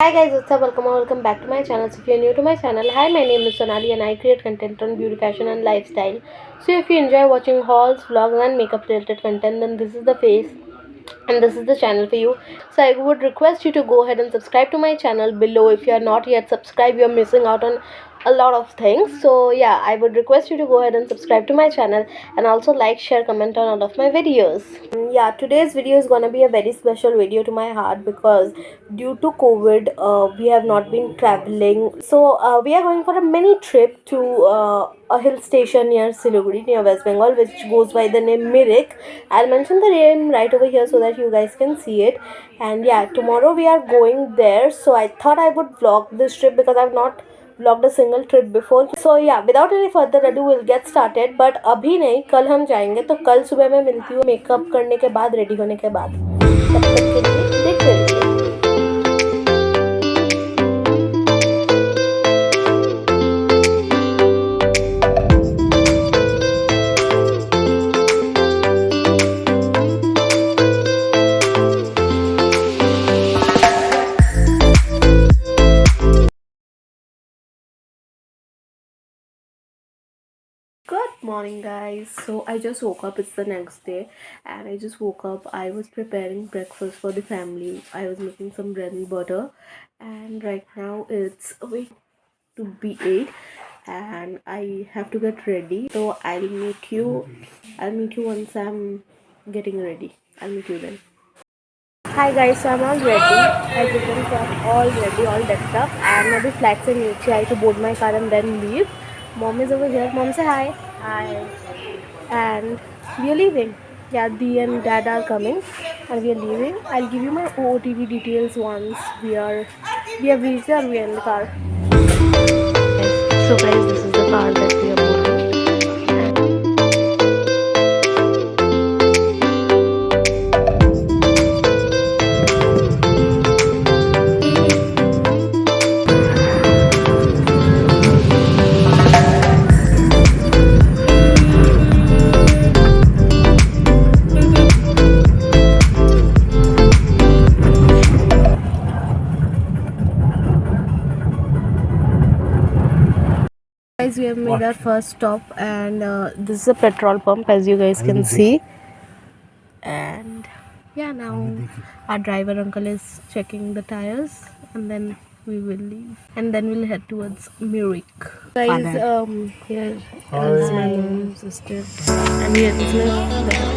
Hi guys, what's up? Welcome back to my channel. So if you're new to my channel, hi, my name is Sonali and I create content on beauty, fashion and lifestyle. So if you enjoy watching hauls, vlogs and makeup related content, then this is the face and this is the channel for you. So I would request you to go ahead and subscribe to my channel below. If you are not yet subscribed, you're missing out on a lot of things. So yeah, I would request you to go ahead and subscribe to my channel and also like, share, comment on all of my videos. Yeah, today's video is gonna be a very special video to my heart because due to COVID we have not been traveling. So we are going for a mini trip to a hill station near Siliguri, near West Bengal, which goes by the name Mirik. I'll mention the name right over here so that you guys can see it. And yeah, tomorrow we are going there, so I thought I would vlog this trip because I've not vlogged a single trip before. So yeah, without any further ado, we'll get started. But अभी नहीं, कल हम जाएंगे, तो कल सुबह मैं मिलती हूँ मेकअप करने के बाद, रेडी होने के बाद. तब तक के लिए देखते रहिए. Good morning guys. So I just woke up. It's the next day and I just woke up. I was preparing breakfast for the family. I was making some bread and butter and right now it's way to be 8 and I have to get ready. So I'll meet you once I'm getting ready. I'll meet you then. Hi guys, so I'm all ready. As you can see, I'm all ready, all decked up and maybe flat se niche I to board my car and then leave. Mom is over here. Mom, say hi. Hi. And we are leaving. Yeah, Dee and Dad are coming and we are leaving. I'll give you my OOTD details once we have reached there. We are in the car. So guys, this is the car that we are boarding. Guys, we have made our first stop and this is a petrol pump as you guys can see. And yeah, now our driver uncle is checking the tires and then we will leave and then we'll head towards Mirik. Guys, here is my mom, sister, and here is my dad.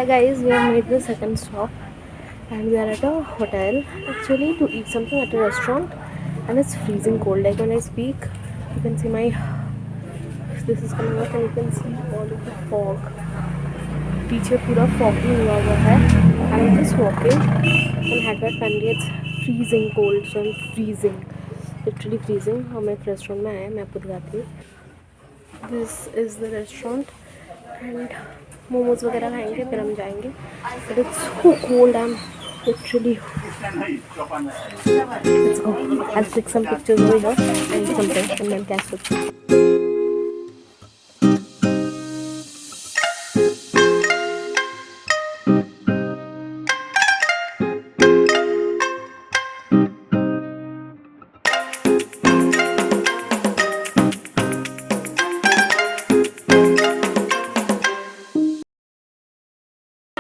Hi guys, we have made the second stop and we are at a hotel actually to eat something at a restaurant, and it's freezing cold. Like when I speak, you can see my this is coming up and you can see all of the fog. पीछे पूरा foggy हुआ है. I'm just walking and headband पहन ली. It's freezing cold, so I'm freezing, literally freezing. और मैं एक restaurant में आया, मैं आपको दिखाती हूँ. This is the restaurant and momos वगैरह खाएंगे फिर हम जाएंगे. But it's so cold. I am literally. Let's go. I'll take some pictures over here and something and then catch up.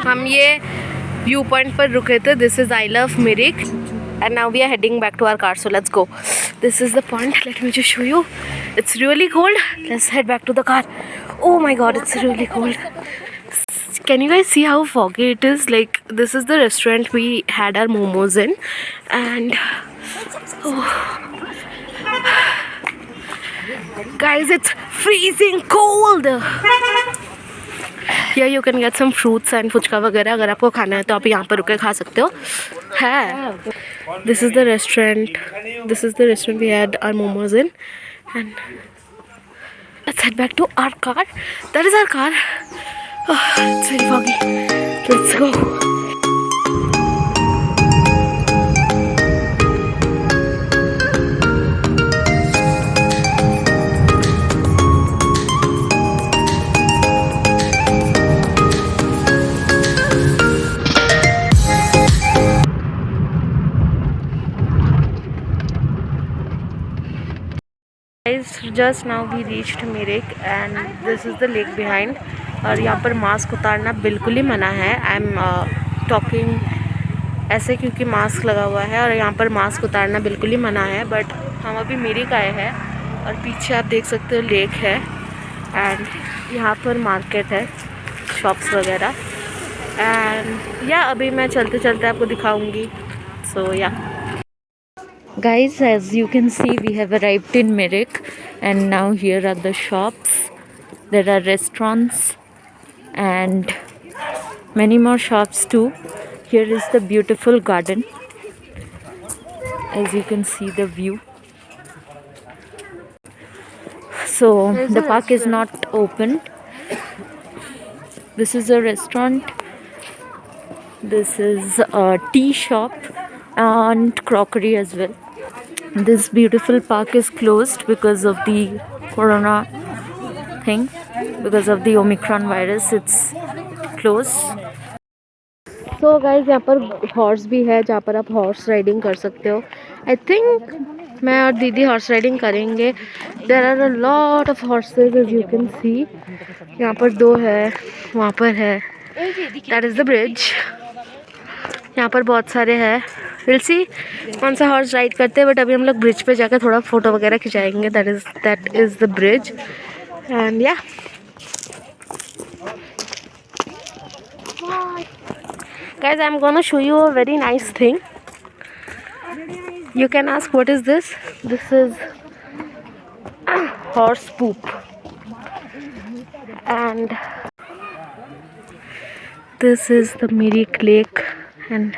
हम ये व्यू पॉइंट पर रुके थे. This is I love Mirik and now we are heading back to our car, so let's go. This is the point. Let me just show you. It's really cold. Let's head back to the car. Oh my god, it's really cold. Can you guys see how foggy it is? Like, this is the restaurant we had our momos in, and oh. Guys, it's freezing cold. Here you can get some fruits and phuchka वगैरह. अगर आपको खाना है तो आप यहाँ पर रुक के खा सकते हो. है. This is the restaurant. This is the restaurant we had our momos in, and let's head back to our car. That is our car. Oh, it's very foggy. Let's go. Guys, just now we reached Mirik and this is the lake behind. और यहाँ पर mask उतारना बिल्कुल ही मना है. I am talking ऐसे क्योंकि mask लगा हुआ है और यहाँ पर मास्क उतारना बिल्कुल ही मना है. बट हम अभी मिरिक आए हैं और पीछे आप देख सकते हो लेक है एंड यहाँ पर मार्केट है, शॉप्स वगैरह. एंड या अभी मैं चलते चलते आपको दिखाऊंगी. सो या Guys, as you can see, we have arrived in Mirik, and now here are the shops. There are restaurants and many more shops too. Here is the beautiful garden. As you can see the view. So the park is not open. This is a restaurant. This is a tea shop and crockery as well. This beautiful park is closed because of the corona thing, because of the Omicron virus. It's closed. So guys, यहाँ पर horse भी है जहाँ पर आप horse riding कर सकते हो. आई थिंक मैं और दीदी हॉर्स राइडिंग करेंगे. There are a lot of horses as you can see. यहाँ पर 2 है, वहाँ पर है. That is the bridge. यहाँ पर बहुत सारे हैं. विल सी कौन सा हॉर्स राइड करते हैं. बट अभी हम लोग ब्रिज पे जाकर थोड़ा फ़ोटो वगैरह खिंचाएंगे. That is the bridge and yeah guys, I'm gonna show you a very nice thing. You can ask what is this. This is horse poop and this is the Mirik lake and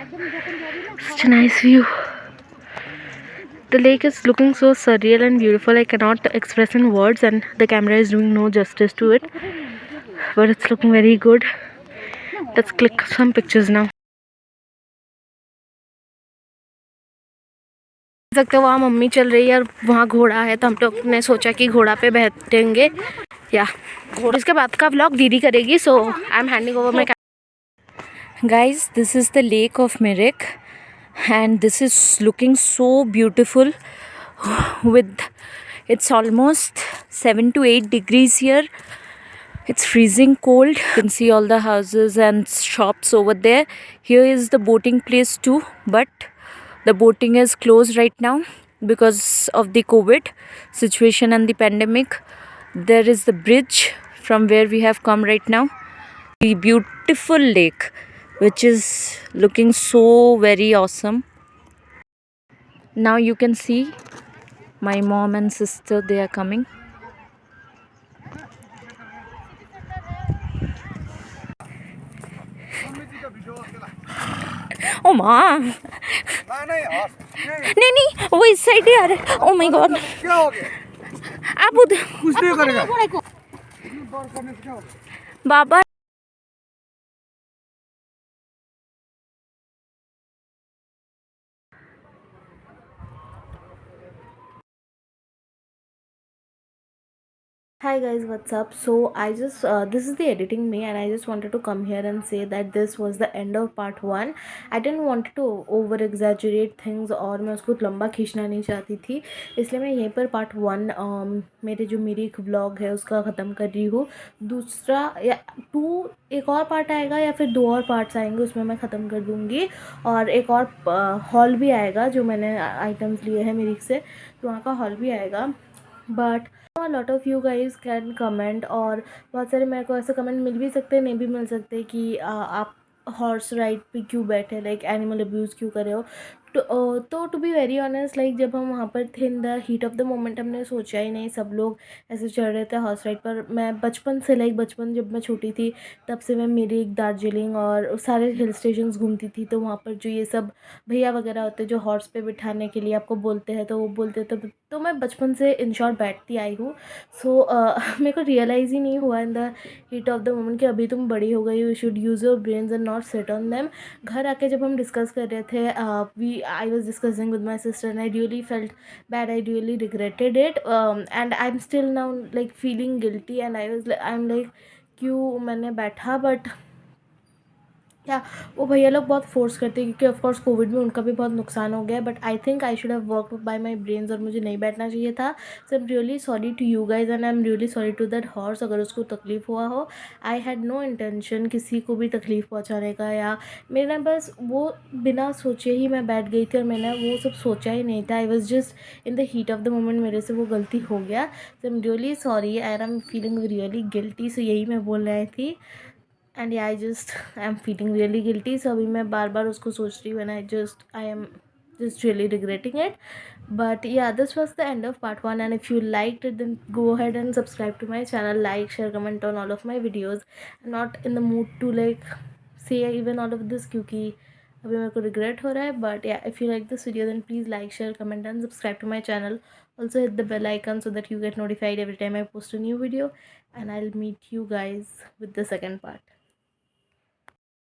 such a nice view. The lake is looking so surreal and beautiful. I cannot express in words and the camera is doing no justice to it, but it's looking very good. Let's click some pictures now. देख सकते हो वहाँ mummy चल रही है और वहाँ घोड़ा है, तो हम लोग ने सोचा कि घोड़ा पे बैठेंगे या उसके बाद का व्लॉग दीदी करेगी. So I am handing over my. Guys, this is the lake of Mirik, and this is looking so beautiful. With it's almost 7 to 8 degrees here. It's freezing cold. You can see all the houses and shops over there. Here is the boating place too, but the boating is closed right now because of the COVID situation and the pandemic. There is the bridge from where we have come right now. beautiful lake which is looking so very awesome. Now you can see my mom and sister, they are coming. ओ माँ, नहीं नहीं वो इस side ही आ रहे. Oh my God, क्या हो गया? आप उधर कुछ नहीं करेगा. बाबा. Hi guys, what's up? So I just this is the editing me, and I just wanted to come here and say that this was the end of part 1. I didn't want to over exaggerate things और मैं उसको लंबा खींचना नहीं चाहती थी, इसलिए मैं यहीं पर part 1 मेरे जो मिरिक व्लॉग है उसका ख़त्म कर रही हूँ. दूसरा या 2 एक और पार्ट आएगा या फिर 2 और पार्ट्स आएंगे, उसमें मैं ख़त्म कर दूँगी. और एक और हॉल भी आएगा जो मैंने आइटम्स लिए हैं मिरिक से, तो वहाँ का हॉल भी आएगा. But lot of you guys can comment, और बहुत सारे मेरे को ऐसे कमेंट मिल भी सकते हैं, नहीं भी मिल सकते, कि आप हॉर्स राइड पे क्यों बैठे, लाइक एनिमल अब्यूज़ क्यों करे हो. तो to be very honest, like जब हम वहाँ पर थे in the heat of the moment, हमने सोचा ही नहीं. सब लोग ऐसे चढ़ रहे थे हॉर्स राइड पर. मैं बचपन से, लाइक बचपन जब मैं छोटी थी तब से मैं मिरिक, दार्जिलिंग और सारे हिल स्टेशंस घूमती थी. तो वहाँ पर जो ये सब भैया वगैरह होते हैं जो हॉर्स पे बिठाने के लिए आपको बोलते हैं, तो वो बोलते तो मैं बचपन से इन शॉर्ट बैठती आई हूँ. सो मेरे को रियलाइज़ ही नहीं हुआ इन the heat of the moment कि अभी तुम बड़ी हो गई, you should use your brains and not sit on them. घर आके जब हम डिस्कस कर रहे थे, I was discussing with my sister, and I really felt bad, I really regretted it, and I am still now like feeling guilty, and I am like क्यों मैंने बैठा. बट क्या वो भैया लोग बहुत फोर्स करते हैं, क्योंकि ऑफकोर्स कोविड में उनका भी बहुत नुकसान हो गया. But I think I should have work by my brains, और मुझे नहीं बैठना चाहिए था. So I am really sorry to you guys, and I am really sorry to that horse अगर उसको तकलीफ़ हुआ हो. आई हैड नो इंटेंशन किसी को भी तकलीफ़ पहुँचाने का, या मेरा बस वो बिना सोचे ही मैं बैठ गई थी, और मैंने वो सब सोचा ही नहीं था. I was just in the heat of the moment, मेरे से वो गलती हो गया. So I am really sorry and I am feeling really guilty. So यही मैं बोल रही थी. And I just I am feeling really guilty. So अभी मैं बार बार उसको सोच रही हूँ, and I am just really regretting it. But yeah, this was the end of part 1, and if you liked it, then go ahead and subscribe to my channel, like, share, comment on all of my videos. I'm not in the mood to like say even all of this क्योंकि अभी मेरे को regret हो रहा है. But yeah, if you like this video, then please like, share, comment and subscribe to my channel. Also hit the bell icon so that you get notified every time I post a new video, and I'll meet you guys with the second part.